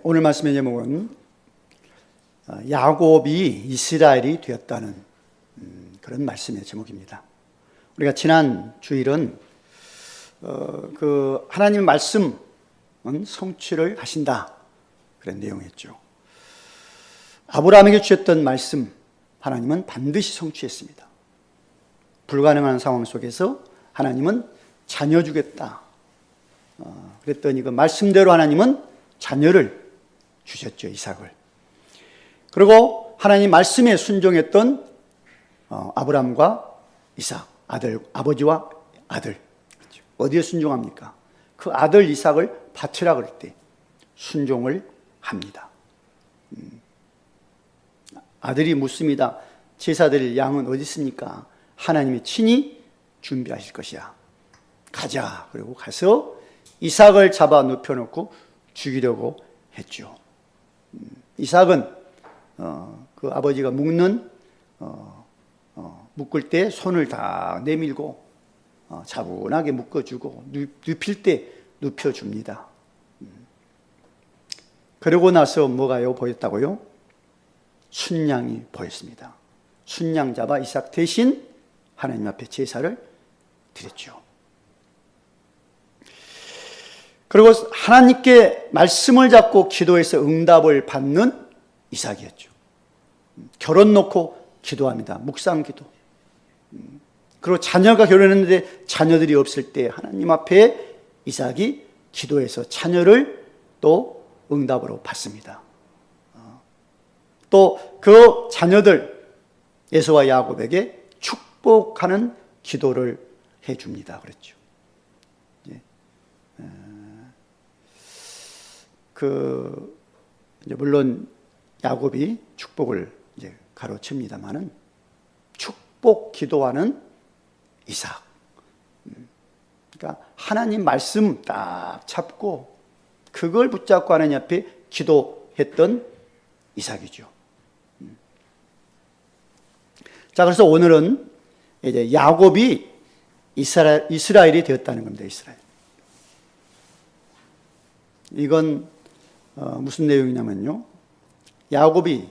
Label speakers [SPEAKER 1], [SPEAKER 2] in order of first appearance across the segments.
[SPEAKER 1] 오늘 말씀의 제목은 야곱이 이스라엘이 되었다는 그런 말씀의 제목입니다. 우리가 지난 주일은 그 하나님의 말씀은 성취를 하신다 그런 내용이었죠. 아브라함에게 주셨던 말씀 하나님은 반드시 성취했습니다. 불가능한 상황 속에서 하나님은 자녀 주겠다 그랬더니 그 말씀대로 하나님은 자녀를 주셨죠, 이삭을. 그리고 하나님 말씀에 순종했던 아브라함과 이삭, 아버지와 아들. 그렇죠. 어디에 순종합니까? 그 아들 이삭을 바치라 그럴 때 순종을 합니다. 아들이 묻습니다. 제사드릴 양은 어디 있습니까? 하나님이 친히 준비하실 것이야. 가자. 그리고 가서 이삭을 잡아 눕혀놓고 죽이려고 했죠. 이삭은 그 아버지가 묶을 때 손을 다 내밀고 차분하게 묶어주고 눕힐 때 눕혀줍니다. 그러고 나서 뭐가요? 보였다고요? 순양이 보였습니다. 순양 잡아 이삭 대신 하나님 앞에 제사를 드렸죠. 그리고 하나님께 말씀을 잡고 기도해서 응답을 받는 이삭이었죠. 결혼 놓고 기도합니다. 묵상 기도. 그리고 자녀가 결혼했는데 자녀들이 없을 때 하나님 앞에 이삭이 기도해서 자녀를 또 응답으로 받습니다. 또 그 자녀들 에서와 야곱에게 축복하는 기도를 해줍니다. 그랬죠. 물론 야곱이 축복을 이제 가로칩니다만은 축복 기도하는 이삭. 그러니까 하나님 말씀 딱 잡고 그걸 붙잡고 하나님 앞에 기도했던 이삭이죠. 자, 그래서 오늘은 이제 야곱이 이스라엘이 되었다는 겁니다. 이스라엘. 이건 무슨 내용이냐면요, 야곱이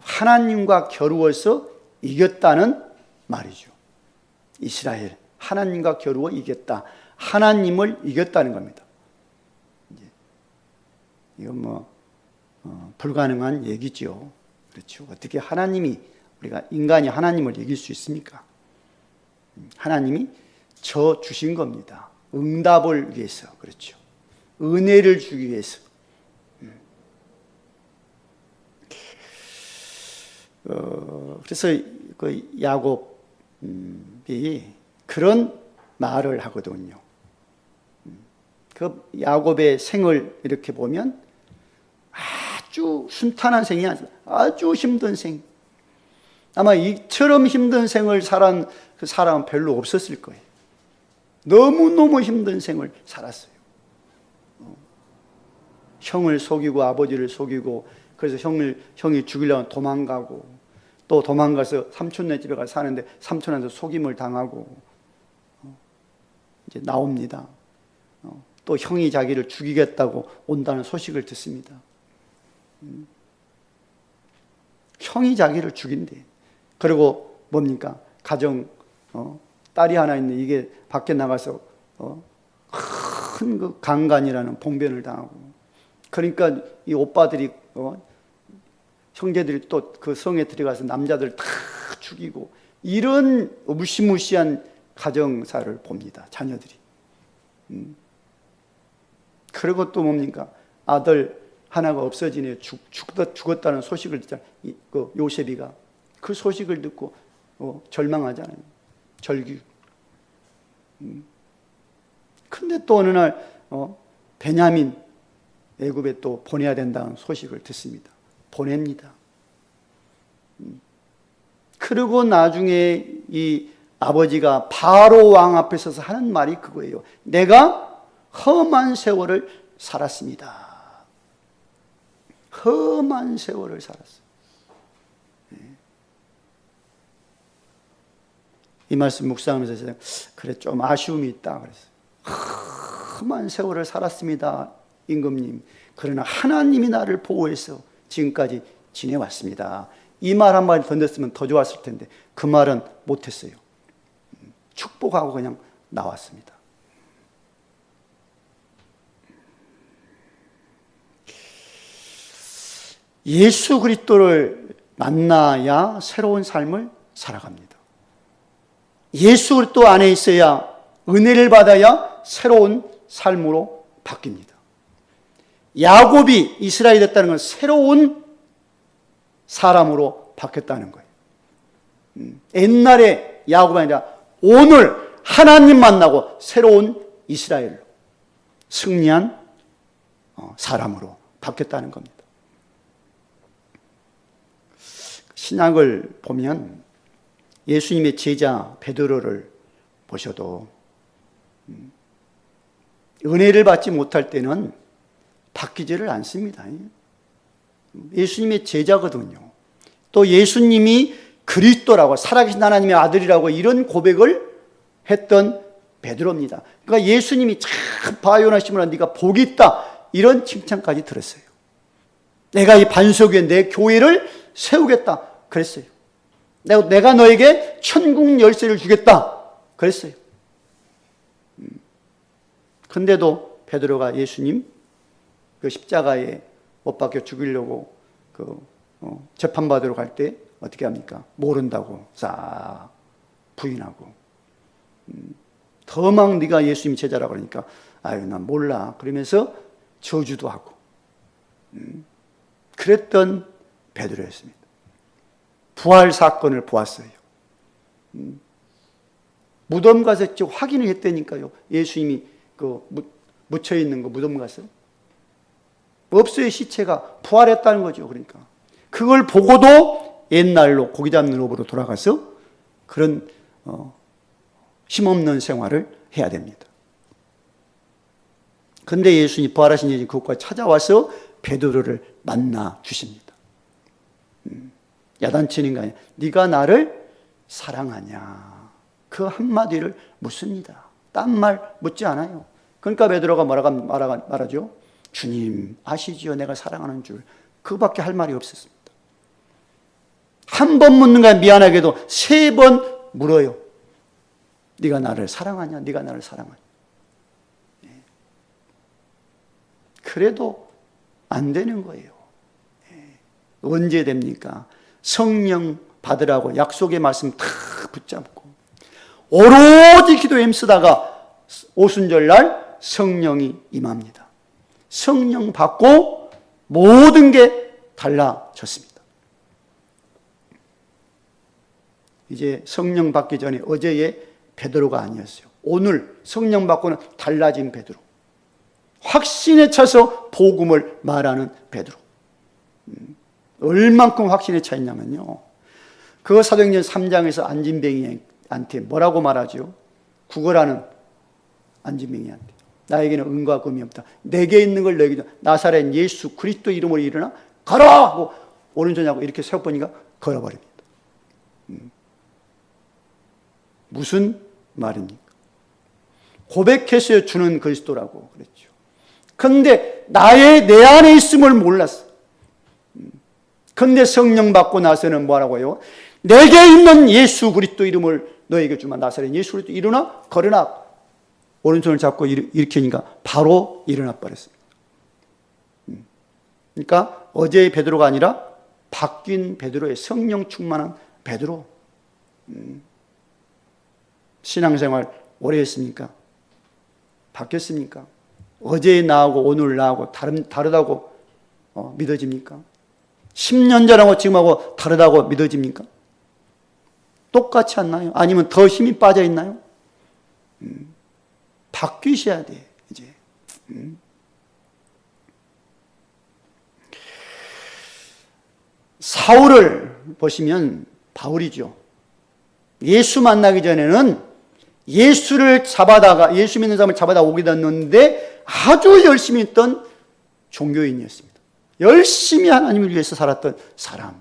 [SPEAKER 1] 하나님과 겨루어서 이겼다는 말이죠. 이스라엘, 하나님과 겨루어 이겼다. 하나님을 이겼다는 겁니다. 이건 불가능한 얘기죠. 그렇죠. 어떻게 우리가 인간이 하나님을 이길 수 있습니까? 하나님이 저 주신 겁니다. 응답을 위해서. 그렇죠. 은혜를 주기 위해서. 그래서 그 야곱이 그런 말을 하거든요. 그 야곱의 생을 이렇게 보면 아주 순탄한 생이 아니라 아주 힘든 생. 아마 이처럼 힘든 생을 살은 그 사람은 별로 없었을 거예요. 너무너무 힘든 생을 살았어요. 형을 속이고 아버지를 속이고, 그래서 형이 죽이려면 도망가고, 또 도망가서 삼촌네 집에 가서 사는데 삼촌한테 속임을 당하고 이제 나옵니다. 또 형이 자기를 죽이겠다고 온다는 소식을 듣습니다. 형이 자기를 죽인대. 그리고 뭡니까? 딸이 하나 있는데 이게 밖에 나가서 큰 그 강간이라는 봉변을 당하고, 그러니까 이 오빠들이 형제들이 또 그 성에 들어가서 남자들 다 죽이고, 이런 무시무시한 가정사를 봅니다. 자녀들이. 그리고 또 뭡니까? 아들 하나가 없어지네, 죽었다는 소식을 듣자. 그 요셉이가 그 소식을 듣고 절망하잖아요. 절규. 근데 또 어느 날 베냐민 애굽에 또 보내야 된다는 소식을 듣습니다. 보냅니다. 그리고 나중에 이 아버지가 바로 왕 앞에 서서 하는 말이 그거예요. 내가 험한 세월을 살았습니다. 험한 세월을 살았어요. 이 말씀 묵상하면서 그래 좀 아쉬움이 있다 그랬어요. 험한 세월을 살았습니다. 임금님. 그러나 하나님이 나를 보호해서 지금까지 지내왔습니다. 이 말 한마디 던졌으면 더 좋았을 텐데 그 말은 못했어요. 축복하고 그냥 나왔습니다. 예수 그리스도를 만나야 새로운 삶을 살아갑니다. 예수 그리스도 안에 있어야 은혜를 받아야 새로운 삶으로 바뀝니다. 야곱이 이스라엘이 됐다는 건 새로운 사람으로 바뀌었다는 거예요. 옛날에 야곱이 아니라 오늘 하나님 만나고 새로운 이스라엘로 승리한 사람으로 바뀌었다는 겁니다. 신약을 보면 예수님의 제자 베드로를 보셔도 은혜를 받지 못할 때는 바뀌지를 않습니다. 예수님의 제자거든요. 또 예수님이 그리스도라고 살아계신 하나님의 아들이라고 이런 고백을 했던 베드로입니다. 그러니까 예수님이 참 바요나 시몬아 네가 복이 있다 이런 칭찬까지 들었어요. 내가 이 반석 위에 내 교회를 세우겠다 그랬어요. 내가 너에게 천국 열쇠를 주겠다 그랬어요. 근데도 베드로가 예수님 그 십자가에 못 박혀 죽이려고 재판받으러 갈 때 어떻게 합니까? 모른다고 싹 부인하고 더 막 네가 예수님 제자라고 그러니까 아유 난 몰라 그러면서 저주도 하고 그랬던 베드로였습니다. 부활 사건을 보았어요. 무덤 가서 확인을 했다니까요. 예수님이 그 묻혀 있는 거 무덤 가서 없어요. 시체가 부활했다는 거죠. 그러니까 그걸 보고도 옛날로 고기 잡는 업으로 돌아가서 그런 힘없는 생활을 해야 됩니다. 그런데 예수님이 부활하신 예수님 그것까지 찾아와서 베드로를 만나 주십니다. 야단치는 거 아니야. 네가 나를 사랑하냐. 그 한마디를 묻습니다. 딴 말 묻지 않아요. 그러니까 베드로가 말하죠. 주님 아시지요 내가 사랑하는 줄. 그거밖에 할 말이 없었습니다. 한 번 묻는 거야 미안하게도 3번 물어요. 네가 나를 사랑하냐? 네가 나를 사랑하냐? 그래도 안 되는 거예요. 언제 됩니까? 성령 받으라고 약속의 말씀 탁 붙잡고 오로지 기도에 힘쓰다가 오순절날 성령이 임합니다. 성령 받고 모든 게 달라졌습니다. 이제 성령 받기 전에 어제의 베드로가 아니었어요. 오늘 성령 받고는 달라진 베드로. 확신에 차서 복음을 말하는 베드로. 얼만큼 확신에 차 있냐면요. 그 사도행전 3장에서 안진뱅이한테 뭐라고 말하죠? 구걸하는 안진뱅이한테. 나에게는 은과 금이 없다. 내게 있는 걸 너에게 줘. 나사렛 예수 그리스도 이름으로 일어나 걸어! 하고 오른손하고 이렇게 세워보니까 걸어버립니다. 무슨 말입니까? 고백해서 주는 그리스도라고 그랬죠. 그런데 내 안에 있음을 몰랐어. 그런데 성령 받고 나서는 뭐라고요? 내게 있는 예수 그리스도 이름을 너에게 주마. 나사렛 예수 그리스도 일어나 걸으나 오른손을 잡고 일으키니까 바로 일어나 버렸습니다. 그러니까 어제의 베드로가 아니라 바뀐 베드로의 성령 충만한 베드로. 신앙생활 오래 했습니까? 바뀌었습니까? 어제 나하고 오늘 나하고 다르다고 믿어집니까? 10년 전하고 지금하고 다르다고 믿어집니까? 똑같지 않나요? 아니면 더 힘이 빠져 있나요? 바뀌셔야 돼, 이제. 사울을 보시면 바울이죠. 예수 만나기 전에는 예수를 잡아다가, 예수 믿는 사람을 잡아다 오게 됐는데 아주 열심히 했던 종교인이었습니다. 열심히 하나님을 위해서 살았던 사람.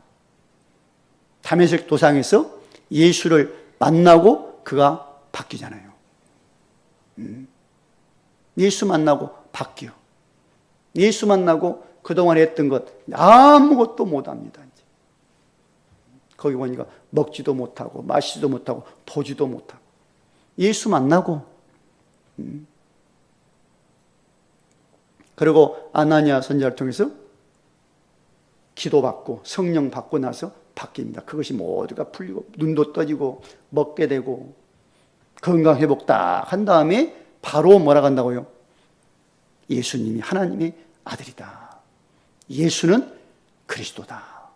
[SPEAKER 1] 다메섹 도상에서 예수를 만나고 그가 바뀌잖아요. 예수 만나고 바뀌어. 예수 만나고 그동안 했던 것 아무것도 못합니다. 이제. 거기 보니까 먹지도 못하고 마시지도 못하고 보지도 못하고 예수 만나고 그리고 아나니아 선지자를 통해서 기도받고 성령 받고 나서 바뀝니다. 그것이 모두가 풀리고 눈도 떠지고 먹게 되고 건강 회복 딱 한 다음에 바로 뭐라 한다고요? 예수님이 하나님의 아들이다. 예수는 그리스도다.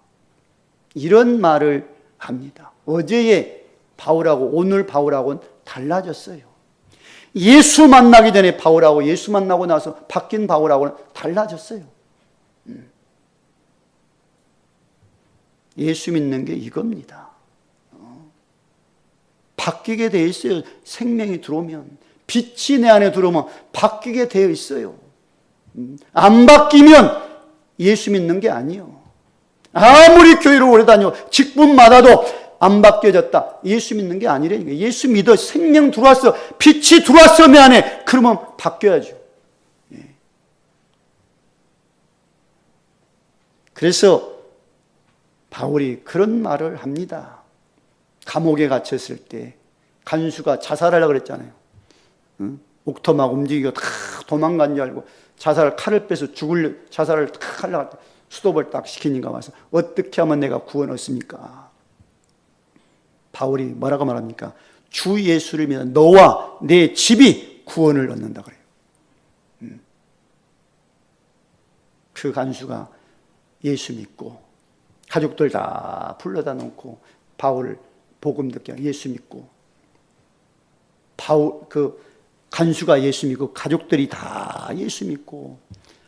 [SPEAKER 1] 이런 말을 합니다. 어제의 바울하고 오늘 바울하고는 달라졌어요. 예수 만나기 전에 바울하고 예수 만나고 나서 바뀐 바울하고는 달라졌어요. 예수 믿는 게 이겁니다. 바뀌게 되어 있어요. 생명이 들어오면, 빛이 내 안에 들어오면 바뀌게 되어 있어요. 안 바뀌면 예수 믿는 게 아니에요. 아무리 교회를 오래 다녀 직분마다도 안 바뀌어졌다. 예수 믿는 게 아니라니까. 예수 믿어. 생명 들어왔어. 빛이 들어왔어 내 안에. 그러면 바뀌어야죠. 그래서 바울이 그런 말을 합니다. 감옥에 갇혔을 때 간수가 자살하려고 그랬잖아요. 옥토 막 움직이고 다 도망간 줄 알고 칼을 빼서 자살을 탁 하려고 할 때 수도벌 딱 시키니까 와서 어떻게 하면 내가 구원 얻습니까? 바울이 뭐라고 말합니까? 주 예수를 믿어 너와 내 집이 구원을 얻는다 그래요. 그 간수가 예수 믿고 가족들 다 불러다 놓고 바울을 복음 듣게 예수 믿고 그 간수가 예수 믿고 가족들이 다 예수 믿고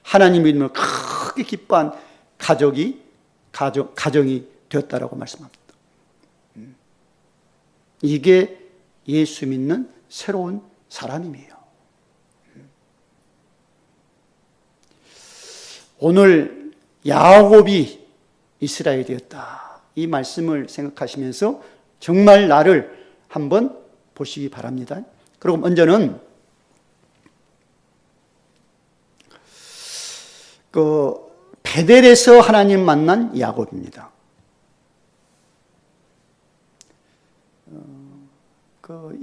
[SPEAKER 1] 하나님 믿음을 크게 기뻐한 가정이 되었다라고 말씀합니다. 이게 예수 믿는 새로운 사람이에요. 오늘 야곱이 이스라엘이 되었다. 이 말씀을 생각하시면서 정말 나를 한번 보시기 바랍니다. 그리고 먼저는 베델에서 하나님 만난 야곱입니다.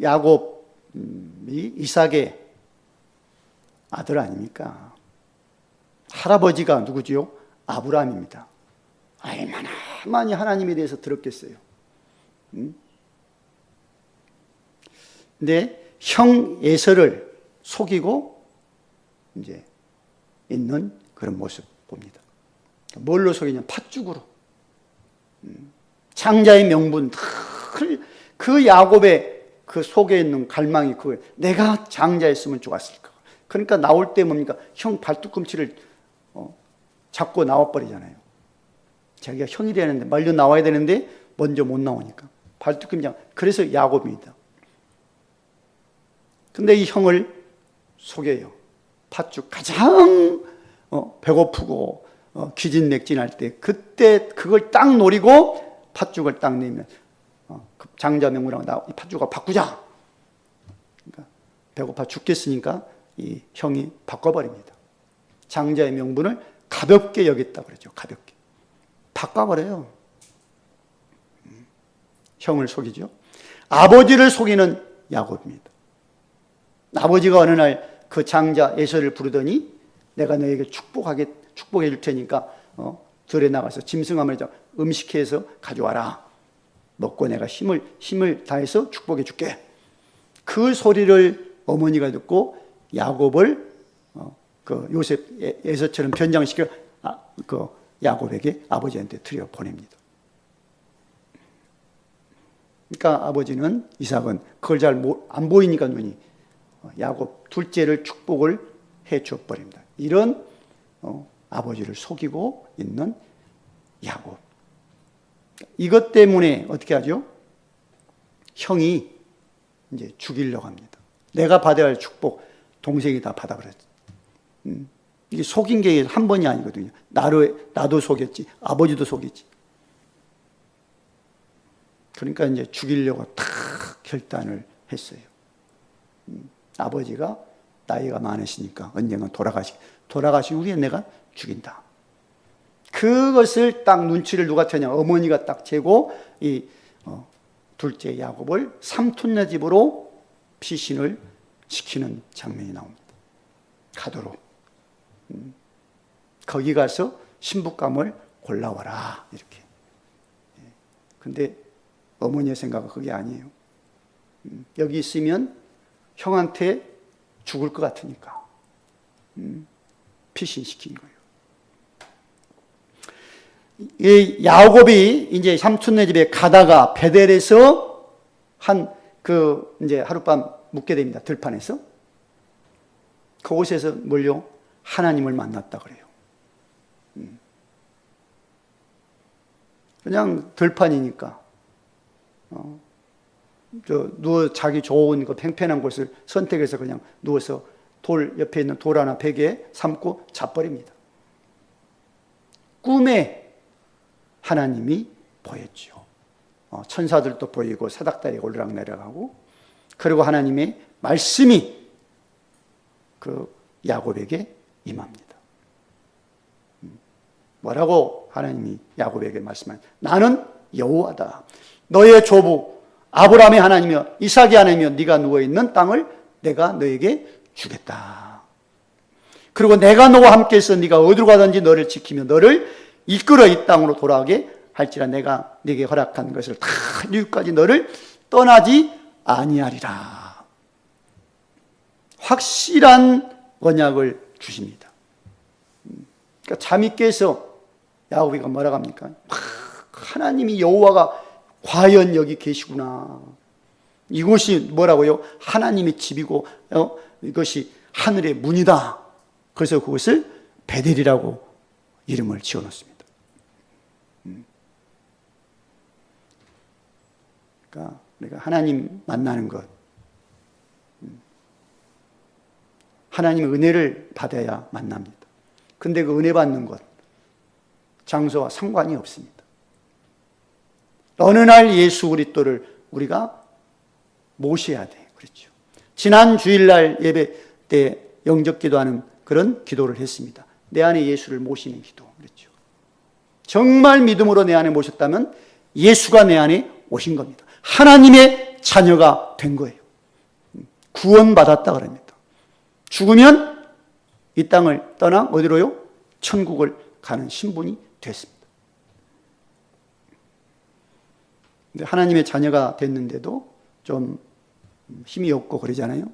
[SPEAKER 1] 야곱이 이삭의 아들 아닙니까? 할아버지가 누구지요? 아브라함입니다. 얼마나 많이 하나님에 대해서 들었겠어요. 근데 형 에서를 속이고 이제 있는 그런 모습 봅니다. 뭘로 속이냐? 팥죽으로. 장자의 명분, 그 야곱의 그 속에 있는 갈망이 그거예요. 내가 장자였으면 좋았을까. 그러니까 나올 때 뭡니까? 형 발뒤꿈치를 잡고 나와버리잖아요. 자기가 형이 되는데, 말려 나와야 되는데 먼저 못 나오니까. 발뒤꿈치. 그래서 야곱입니다. 근데 이 형을 속여요. 팥죽 가장 배고프고 기진맥진할 때 그때 그걸 딱 노리고 팥죽을 딱 내면 장자 명분하고 나 이 팥죽을 바꾸자. 그러니까 배고파 죽겠으니까 이 형이 바꿔버립니다. 장자의 명분을 가볍게 여겼다 그러죠. 가볍게 바꿔버려요. 형을 속이죠. 아버지를 속이는 야곱입니다. 아버지가 어느 날 그 장자 에서를 부르더니 내가 너에게 축복해 줄 테니까 들에 나가서 짐승함을 음식해서 가져와라. 먹고 내가 힘을 다해서 축복해 줄게. 그 소리를 어머니가 듣고 야곱을 그 요셉 에서처럼 변장시켜 그 야곱에게 아버지한테 들여 보냅니다. 그러니까 아버지는 이삭은 그걸 잘 안 보이니까 눈이 야곱 둘째를 축복을 해 줘 버립니다. 이런 아버지를 속이고 있는 야곱. 이것 때문에 어떻게 하죠? 형이 이제 죽이려고 합니다. 내가 받아야 할 축복 동생이 다 받아버렸지. 이게 속인 게 한 번이 아니거든요. 나도 속였지, 아버지도 속였지. 그러니까 이제 죽이려고 탁 결단을 했어요. 아버지가 나이가 많으시니까 언젠가 돌아가신 후에 내가 죽인다. 그것을 딱 눈치를 누가 채냐? 어머니가 딱 채고 이 둘째 야곱을 삼촌네 집으로 피신을 시키는 장면이 나옵니다. 가도록. 거기 가서 신부감을 골라와라. 이렇게. 근데 어머니의 생각은 그게 아니에요. 여기 있으면 형한테 죽을 것 같으니까 피신시킨 거예요. 이 야곱이 이제 삼촌네 집에 가다가 베델에서 이제 하룻밤 묵게 됩니다. 들판에서. 그곳에서 뭘요? 하나님을 만났다 그래요. 그냥 들판이니까 자기 좋은 그 팽팽한 곳을 선택해서 그냥 누워서 돌 옆에 있는 돌 하나 베개에 삼고 자버립니다. 꿈에 하나님이 보였죠. 천사들도 보이고 사닥다리가 올라가고, 그리고 하나님의 말씀이 그 야곱에게 임합니다. 뭐라고 하나님이 야곱에게 말씀하냐? 나는 여호와다. 너의 조부 아브라함의 하나님이여 이삭의 하나님이여 네가 누워있는 땅을 내가 너에게 주겠다. 그리고 내가 너와 함께해서 네가 어디로 가든지 너를 지키며 너를 이끌어 이 땅으로 돌아오게 할지라 내가 네게 허락한 것을 다 이루기까지 너를 떠나지 아니하리라. 확실한 언약을 주십니다. 그러니까 잠이 깨서 야곱이가 뭐라고 합니까? 하나님이 여호와가 과연 여기 계시구나. 이곳이 뭐라고요? 하나님의 집이고 이것이 하늘의 문이다. 그래서 그것을 베델이라고 이름을 지어놓습니다. 그러니까 우리가 하나님 만나는 것, 하나님의 은혜를 받아야 만납니다. 근데 그 은혜 받는 것, 장소와 상관이 없습니다. 어느 날 예수 그리스도를 우리가 모셔야 돼. 그렇죠. 지난 주일날 예배 때 영접 기도하는 그런 기도를 했습니다. 내 안에 예수를 모시는 기도. 그렇죠. 정말 믿음으로 내 안에 모셨다면 예수가 내 안에 오신 겁니다. 하나님의 자녀가 된 거예요. 구원받았다 그럽니다. 죽으면 이 땅을 떠나 어디로요? 천국을 가는 신분이 됐습니다. 근데 하나님의 자녀가 됐는데도 좀 힘이 없고 그러잖아요.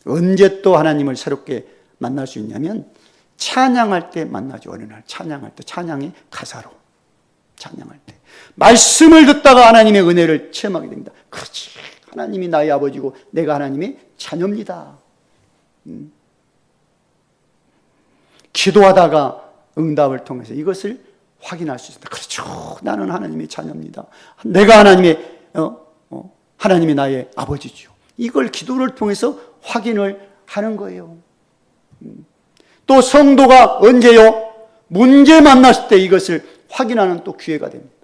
[SPEAKER 1] 언제 또 하나님을 새롭게 만날 수 있냐면 찬양할 때 만나죠. 어느 날 찬양할 때, 찬양의 가사로 찬양할 때 말씀을 듣다가 하나님의 은혜를 체험하게 됩니다. 그렇지, 하나님이 나의 아버지고 내가 하나님의 자녀입니다. 기도하다가 응답을 통해서 이것을 확인할 수 있습니다. 그렇죠, 나는 하나님의 자녀입니다. 내가 하나님이 나의 아버지죠. 이걸 기도를 통해서 확인을 하는 거예요. 또 성도가 언제요? 문제 만났을 때 이것을 확인하는 또 기회가 됩니다.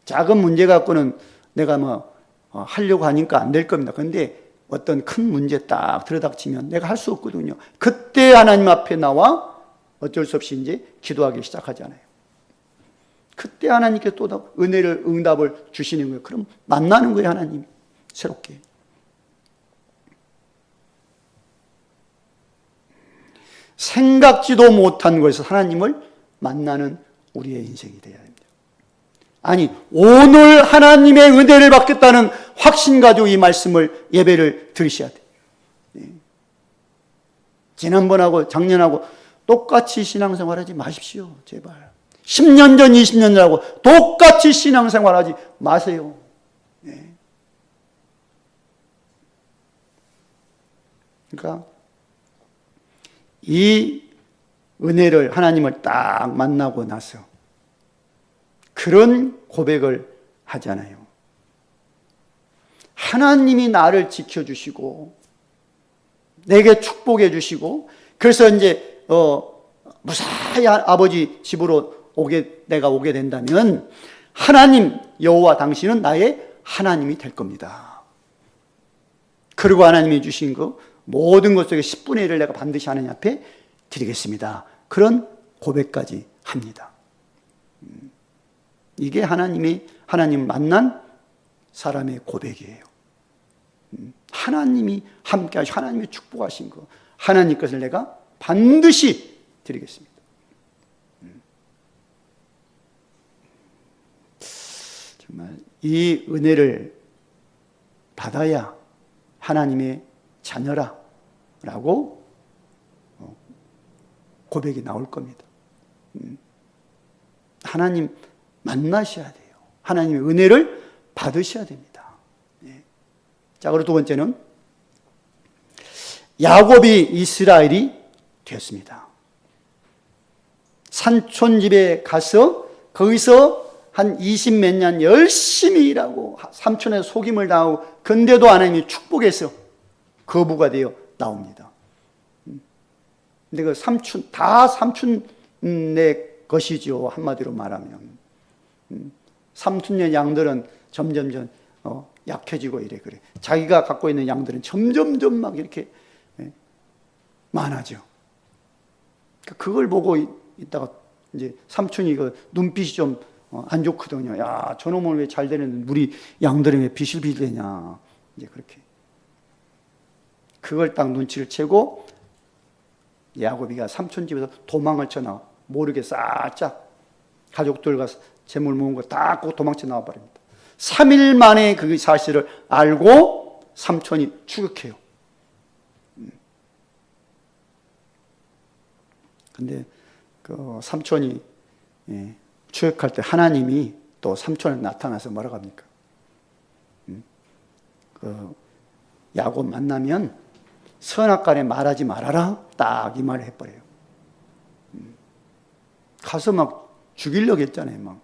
[SPEAKER 1] 작은 문제 갖고는 내가 하려고 하니까 안 될 겁니다. 그런데 어떤 큰 문제 딱 들여닥치면 내가 할 수 없거든요. 그때 하나님 앞에 나와 어쩔 수 없이 이제 기도하기 시작하잖아요. 그때 하나님께 또 은혜를, 응답을 주시는 거예요. 그럼 만나는 거예요, 하나님. 새롭게. 생각지도 못한 곳에서 하나님을 만나는 우리의 인생이 되어야 됩니다. 아니, 오늘 하나님의 은혜를 받겠다는 확신 가지고 이 말씀을 예배를 들으셔야 돼요. 지난번하고 작년하고 똑같이 신앙생활하지 마십시오. 제발. 10년 전, 20년 전하고 똑같이 신앙생활하지 마세요. 네. 그러니까 이 은혜를, 하나님을 딱 만나고 나서 그런 고백을 하잖아요. 하나님이 나를 지켜주시고 내게 축복해 주시고, 그래서 이제 무사히 아버지 집으로 내가 오게 된다면 하나님 여호와 당신은 나의 하나님이 될 겁니다. 그리고 하나님이 주신 그 모든 것 속에 10분의 1을 내가 반드시 하나님 앞에 드리겠습니다. 그런 고백까지 합니다. 이게 하나님 만난 사람의 고백이에요. 하나님이 함께 하시고 하나님이 축복하신 거, 하나님 것을 내가 반드시 드리겠습니다. 정말 이 은혜를 받아야 하나님의 자녀라 라고 고백이 나올 겁니다. 하나님 만나셔야 돼요. 하나님의 은혜를 받으셔야 됩니다. 자, 그리고 두 번째는 야곱이 이스라엘이 되었습니다. 산촌집에 가서 거기서 한 20몇 년 열심히 일하고 삼촌의 속임을 당하고 근데도 하나님이 축복해서 거부가 되어 나옵니다. 근데 그 다 삼촌의 것이죠. 한마디로 말하면. 삼촌의 양들은 점점 약해지고 이래 그래. 자기가 갖고 있는 양들은 점점점 막 이렇게 많아져. 그걸 보고 있다가 이제 삼촌이 그 눈빛이 좀 안 좋거든요. 야, 저놈은 왜 잘 되는데 우리 양들은 왜 비실비실되냐. 이제 그렇게. 그걸 딱 눈치를 채고 야곱이가 삼촌 집에서 도망을 쳐나와. 모르게 싹짝 가족들과 재물 모은 거 다 도망쳐 나와 버립니다. 3일 만에 그 사실을 알고 삼촌이 추격해요. 근데 그 삼촌이 추격할 때 하나님이 또 삼촌에 나타나서 뭐라고 합니까? 그 야곱 만나면 선악간에 말하지 말아라. 딱 이 말을 해버려요. 가서 막 죽이려고 했잖아요. 막.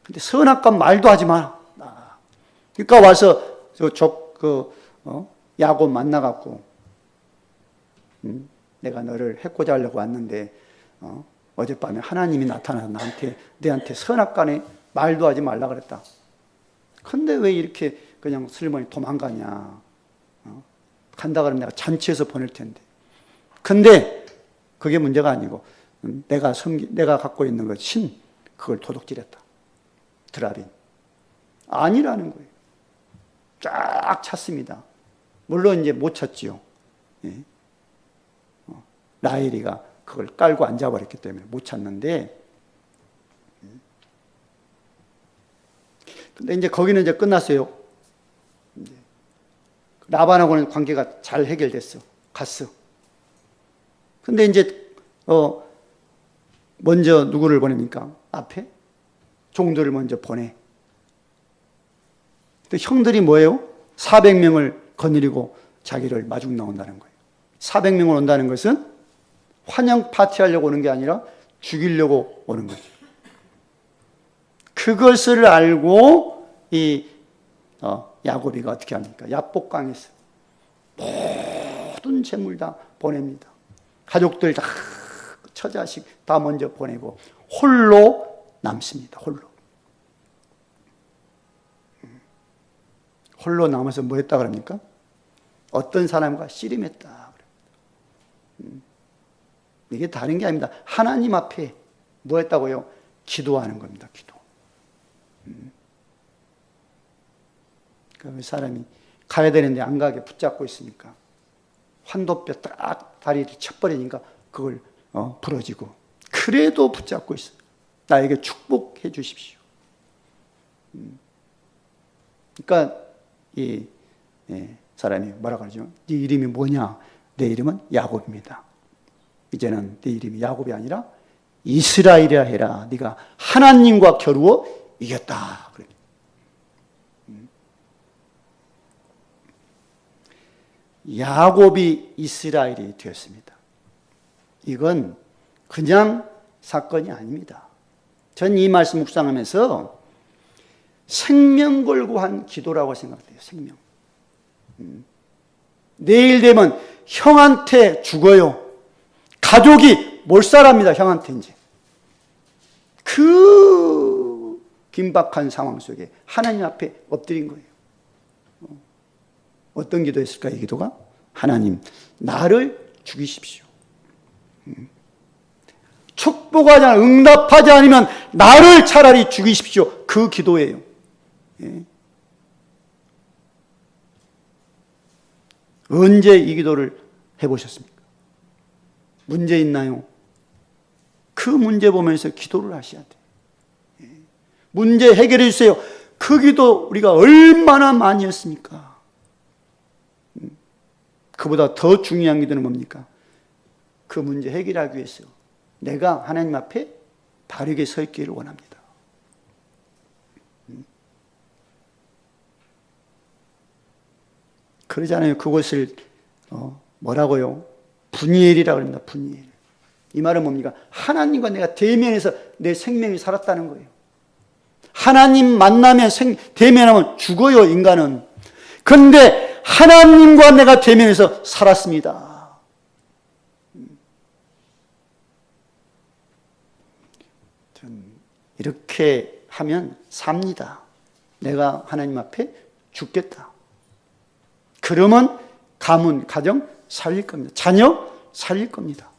[SPEAKER 1] 근데 선악간 말도 하지 마라. 그러니까 와서 야곱 만나갖고 내가 너를 해코자 하려고 왔는데 어젯밤에 하나님이 나타나서 너한테 선악간에 말도 하지 말라 그랬다. 근데 왜 이렇게 그냥 슬머니 도망가냐. 간다 그러면 내가 잔치해서 보낼 텐데. 근데 그게 문제가 아니고 내가 갖고 있는 것 신 그걸 도둑질했다. 드라빈. 아니라는 거예요. 쫙 찼습니다. 물론 이제 못 찼지요. 라헬이가 그걸 깔고 앉아버렸기 때문에 못 찼는데, 근데 이제 거기는 이제 끝났어요. 라반하고는 관계가 잘 해결됐어. 갔어. 근데 이제 먼저 누구를 보냅니까? 앞에 종들을 먼저 보내. 근데 형들이 뭐예요? 400명을 거느리고 자기를 마중 나온다는 거예요. 400명을 온다는 것은 환영 파티하려고 오는 게 아니라 죽이려고 오는 거죠. 그것을 알고 이 야곱이가 어떻게 합니까? 야복강에서 모든 재물 다 보냅니다. 가족들 다 처자식 다 먼저 보내고 홀로 남습니다. 홀로 남아서 뭐 했다 그럽니까? 어떤 사람과 씨름했다. 이게 다른 게 아닙니다. 하나님 앞에 뭐 했다고요? 기도하는 겁니다. 기도. 그 사람이 가야 되는데 안 가게 붙잡고 있으니까 환도뼈 딱 다리를 쳐버리니까 그걸 부러지고 그래도 붙잡고 있어요. 나에게 축복해 주십시오. 그러니까 이 사람이 뭐라고 하죠? 네 이름이 뭐냐? 내 이름은 야곱입니다. 이제는 네 이름이 야곱이 아니라 이스라엘이라 해라. 네가 하나님과 겨루어 이겼다. 야곱이 이스라엘이 되었습니다. 이건 그냥 사건이 아닙니다. 전 이 말씀 묵상하면서 생명 걸고 한 기도라고 생각돼요. 생명. 내일 되면 형한테 죽어요. 가족이 몰살합니다. 형한테 이제. 그 긴박한 상황 속에 하나님 앞에 엎드린 거예요. 어떤 기도했을까, 이 기도가? 하나님, 나를 죽이십시오. 축복하지 않으면, 응답하지 않으면 나를 차라리 죽이십시오. 그 기도예요. 예. 언제 이 기도를 해보셨습니까? 문제 있나요? 그 문제 보면서 기도를 하셔야 돼요. 예. 문제 해결해 주세요. 그 기도 우리가 얼마나 많이 했습니까? 그보다 더 중요한 기도는 뭡니까? 그 문제 해결하기 위해서 내가 하나님 앞에 바르게 서 있기를 원합니다. 그러잖아요. 그것을 뭐라고요? 분이엘이라고 합니다. 분이엘. 이 말은 뭡니까? 하나님과 내가 대면해서 내 생명이 살았다는 거예요. 하나님 만나면 대면하면 죽어요, 인간은. 그런데 하나님과 내가 대면해서 살았습니다. 이렇게 하면 삽니다. 내가 하나님 앞에 죽겠다. 그러면 가문, 가정 살릴 겁니다. 자녀 살릴 겁니다.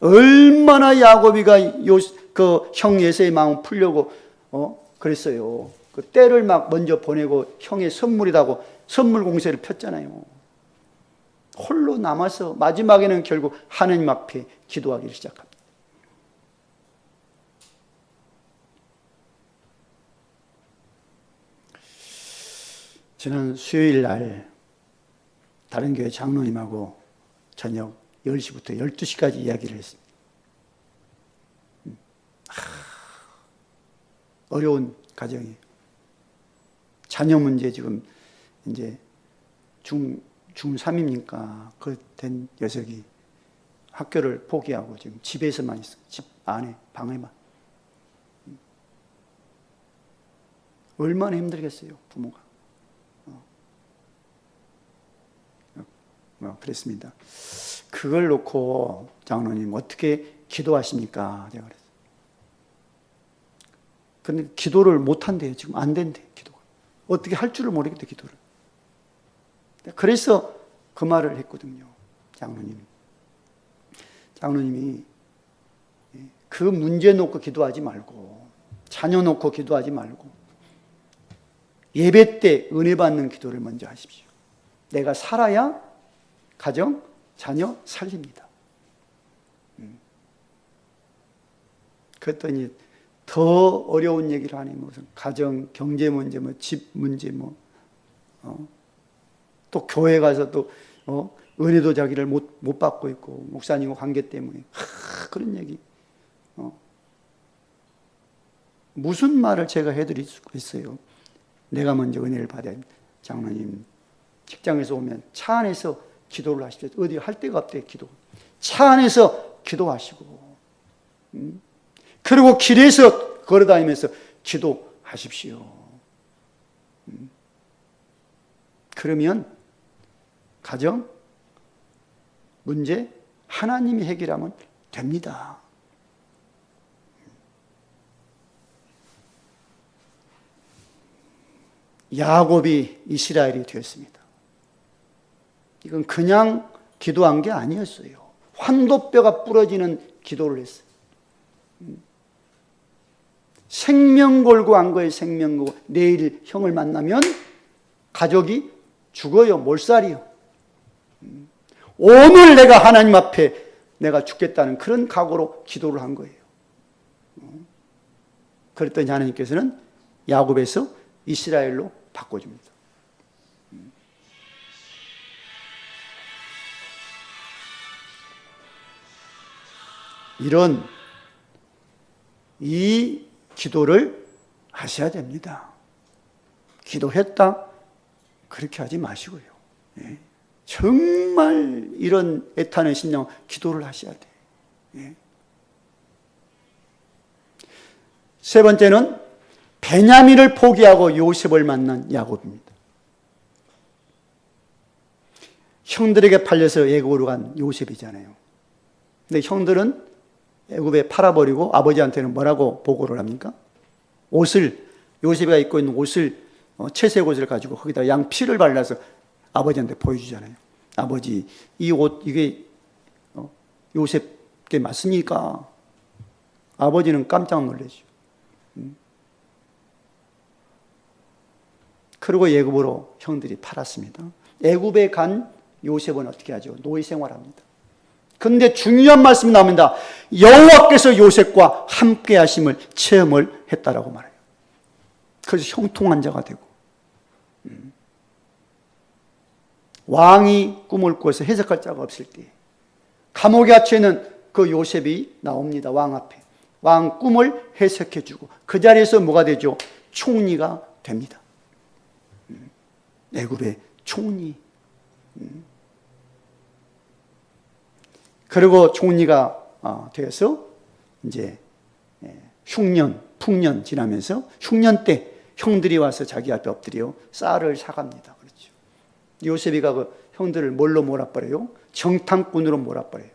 [SPEAKER 1] 얼마나 야곱이가 그 형 예세의 마음을 풀려고 그랬어요. 그 때를 막 먼저 보내고 형의 선물이라고 선물 공세를 폈잖아요. 홀로 남아서 마지막에는 결국 하나님 앞에 기도하기를 시작합니다. 지난 수요일 날 다른 교회 장로님하고 저녁 10시부터 12시까지 이야기를 했습니다. 어려운 가정이에요. 자녀 문제 지금 이제 중3입니까? 그 된 녀석이 학교를 포기하고 지금 집에서만 있어요. 집 안에, 방에만. 얼마나 힘들겠어요, 부모가. 그랬습니다. 그걸 놓고 장로님 어떻게 기도하십니까? 제가 그랬어요. 근데 기도를 못 한대요. 지금 안 된대, 기도가. 어떻게 할 줄을 모르겠대, 기도를. 그래서 그 말을 했거든요. 장로님이 그 문제 놓고 기도하지 말고, 자녀 놓고 기도하지 말고, 예배 때 은혜 받는 기도를 먼저 하십시오. 내가 살아야 가정, 자녀 살립니다. 그랬더니 더 어려운 얘기를 하니 무슨 가정, 경제 문제, 집 문제, 또 교회 가서 또 은혜도 자기를 못 받고 있고 목사님과 관계 때문에 그런 얘기. 무슨 말을 제가 해드릴 수 있어요? 내가 먼저 은혜를 받아야 합니다. 장로님 직장에서 오면 차 안에서 기도를 하십시오. 어디 할 데가 없대, 기도. 차 안에서 기도하시고, 그리고 길에서 걸어다니면서 기도하십시오. 그러면 가정, 문제, 하나님이 해결하면 됩니다. 야곱이 이스라엘이 되었습니다. 이건 그냥 기도한 게 아니었어요. 환도뼈가 부러지는 기도를 했어요. 생명 걸고 한 거예요. 생명 걸고. 내일 형을 만나면 가족이 죽어요. 몰살이요. 오늘 내가 하나님 앞에 내가 죽겠다는 그런 각오로 기도를 한 거예요. 그랬더니 하나님께서는 야곱에서 이스라엘로 바꿔줍니다. 이런 이 기도를 하셔야 됩니다. 기도했다? 그렇게 하지 마시고요. 예. 정말 이런 애타는 심령 기도를 하셔야 돼요. 예. 세 번째는 베냐민을 포기하고 요셉을 만난 야곱입니다. 형들에게 팔려서 애굽으로 간 요셉이잖아요. 근데 형들은 애굽에 팔아버리고 아버지한테는 뭐라고 보고를 합니까? 옷을, 요셉이가 입고 있는 옷을, 채색 옷을 가지고 거기다 양 피를 발라서 아버지한테 보여주잖아요. 아버지, 이 옷, 이게 요셉께 맞습니까? 아버지는 깜짝 놀라죠. 그리고 애굽으로 형들이 팔았습니다. 애굽에 간 요셉은 어떻게 하죠? 노예 생활합니다. 그런데 중요한 말씀이 나옵니다. 여호와께서 요셉과 함께 하심을 체험을 했다라고 말해요. 그래서 형통한 자가 되고, 왕이 꿈을 꾸어서 해석할 자가 없을 때 감옥에 갇혀 있는 그 요셉이 나옵니다. 왕 앞에. 왕 꿈을 해석해 주고 그 자리에서 뭐가 되죠? 총리가 됩니다. 애굽의 총리. 그리고 총리가 되어서 이제 흉년, 풍년 지나면서 흉년 때 형들이 와서 자기 앞에 엎드려 쌀을 사갑니다. 그렇죠. 요셉이가 그 형들을 뭘로 몰아버려요? 정탐꾼으로 몰아버려요.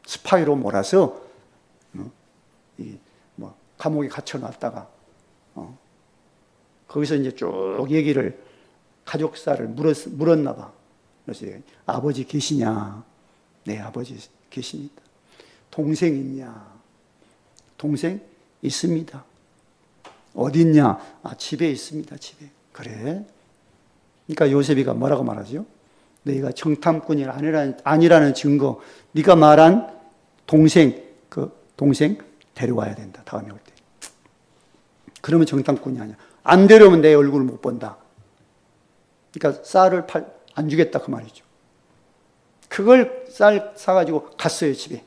[SPEAKER 1] 스파이로 몰아서 감옥에 갇혀놨다가 거기서 이제 쭉 얘기를 가족사를 물었나 봐. 그래서 아버지 계시냐? 네, 아버지 계십니다. 동생 있냐? 동생 있습니다. 어디 있냐? 집에 있습니다. 집에. 그래? 그러니까 요셉이가 뭐라고 말하죠? 너희가 정탐꾼이 아니라는 증거, 네가 말한 동생, 그 동생 데려와야 된다. 다음에 올 때. 그러면 정탐꾼이 아니야. 안 데려오면 내 얼굴을 못 본다. 그러니까 쌀을 안 주겠다 그 말이죠. 그걸 쌀 사가지고 갔어요, 집에.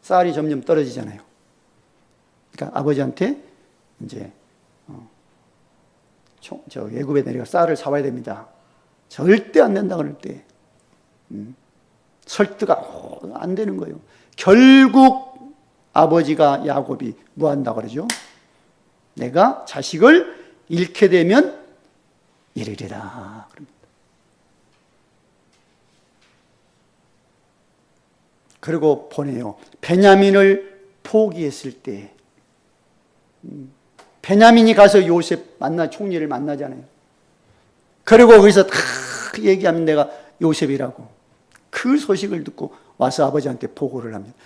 [SPEAKER 1] 쌀이 점점 떨어지잖아요. 그러니까 아버지한테 이제 저 애굽에 내려가 쌀을 사와야 됩니다. 절대 안 된다 그럴 때 설득가 안 되는 거예요. 결국 아버지가 야곱이 뭐 한다 그러죠? 내가 자식을 잃게 되면 이르리라 그럽니다. 그리고 보내요. 베냐민을 포기했을 때 베냐민이 가서 요셉 총리를 만나잖아요. 그리고 거기서 다 얘기하면 내가 요셉이라고. 그 소식을 듣고 와서 아버지한테 보고를 합니다.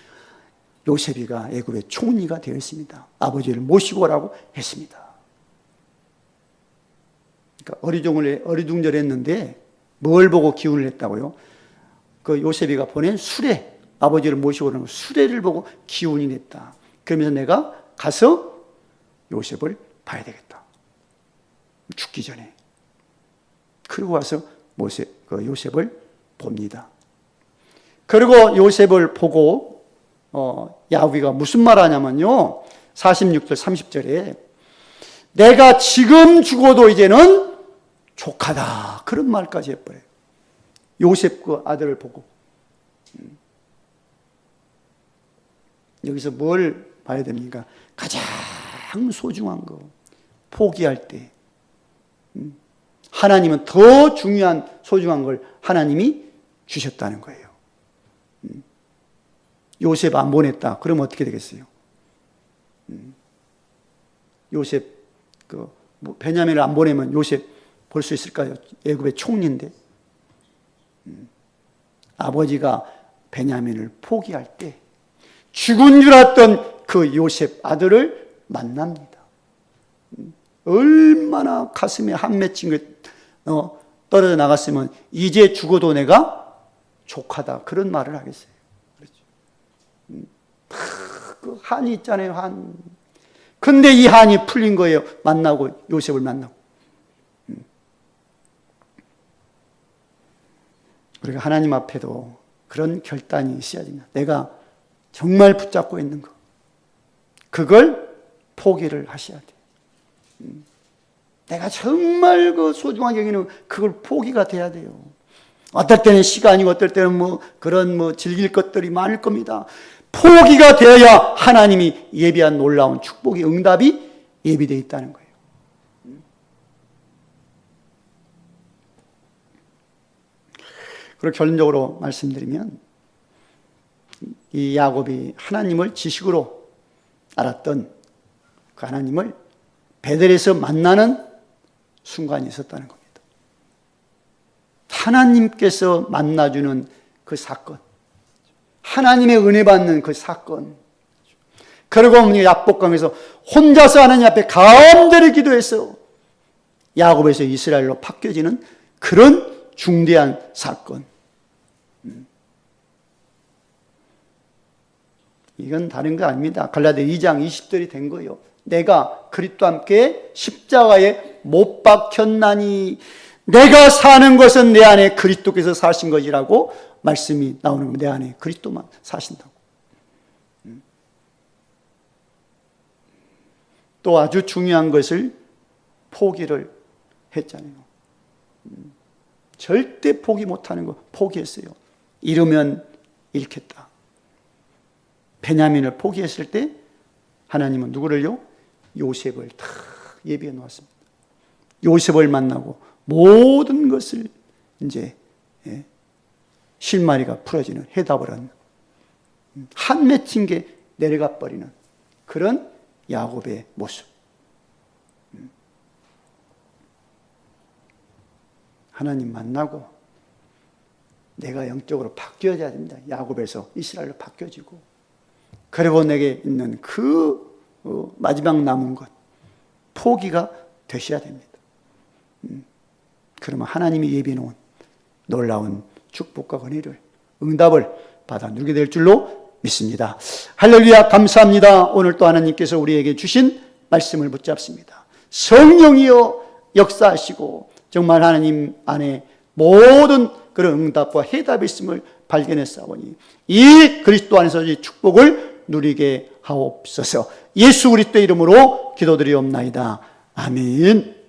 [SPEAKER 1] 요셉이가 애굽의 총리가 되었습니다. 아버지를 모시고 오라고 했습니다. 그러니까 어리둥절했는데 뭘 보고 기운을 냈다고요? 그 요셉이가 보낸 수레, 아버지를 모시고 오라는 수레를 보고 기운이 냈다. 그러면서 내가 가서 요셉을 봐야 되겠다. 죽기 전에. 그리고 와서 요셉을 봅니다. 그리고 요셉을 보고 야곱이가 무슨 말 하냐면요. 46절 30절에 내가 지금 죽어도 이제는 족하다. 그런 말까지 해버려요. 요셉 그 아들을 보고. 여기서 뭘 봐야 됩니까? 가장 소중한 거. 포기할 때. 하나님은 더 중요한 소중한 걸 하나님이 주셨다는 거예요. 요셉 안 보냈다. 그러면 어떻게 되겠어요? 요셉 베냐민을 안 보내면 요셉 볼 수 있을까요? 애굽의 총리인데. 아버지가 베냐민을 포기할 때 죽은 줄 알았던 그 요셉 아들을 만납니다. 얼마나 가슴에 한 맺힌 게 떨어져 나갔으면 이제 죽어도 내가 족하다. 그런 말을 하겠어요. 그렇죠. 그 한이 있잖아요, 한. 근데 이 한이 풀린 거예요. 만나고, 요셉을 만나고. 우리가 하나님 앞에도 그런 결단이 있어야 됩니다. 내가 정말 붙잡고 있는 거. 그걸 포기를 하셔야 돼요. 내가 정말 그 소중하게 여기는 그걸 포기가 돼야 돼요. 어떨 때는 시간이고 어떨 때는 그런 즐길 것들이 많을 겁니다. 포기가 되어야 하나님이 예비한 놀라운 축복의 응답이 예비되어 있다는 거예요. 그리고 결론적으로 말씀드리면 이 야곱이 하나님을 지식으로 알았던 그 하나님을 베델에서 만나는 순간이 있었다는 겁니다. 하나님께서 만나주는 그 사건, 하나님의 은혜 받는 그 사건. 그리고 야복강에서 혼자서 하나님 앞에 간절히 기도해서 야곱에서 이스라엘로 바뀌어지는 그런 중대한 사건. 이건 다른 거 아닙니다. 갈라디아 2장 20절이 된 거예요. 내가 그리스도와 함께 십자가에 못 박혔나니 내가 사는 것은 내 안에 그리스도께서 사신 것이라고 말씀이 나오는 겁니다. 내 안에 그리스도만 사신다고. 또 아주 중요한 것을 포기를 했잖아요. 절대 포기 못하는 거 포기했어요. 잃으면 잃겠다. 베냐민을 포기했을 때 하나님은 누구를요? 요셉을 다 예비해 놓았습니다. 요셉을 만나고 모든 것을 이제 실마리가 풀어지는, 해답을 하는, 한 맺힌 게 내려가 버리는 그런 야곱의 모습. 하나님 만나고 내가 영적으로 바뀌어져야 됩니다. 야곱에서 이스라엘로 바뀌어지고, 그리고 내게 있는 그 마지막 남은 것, 포기가 되셔야 됩니다. 그러면 하나님이 예비해 놓은 놀라운 축복과 권위를, 응답을 받아 누리게 될 줄로 믿습니다. 할렐루야, 감사합니다. 오늘 또 하나님께서 우리에게 주신 말씀을 붙잡습니다. 성령이여 역사하시고 정말 하나님 안에 모든 그런 응답과 해답이 있음을 발견했사오니 이 그리스도 안에서 이 축복을 누리게 하옵소서. 예수 그리스도의 이름으로 기도드리옵나이다. 아멘.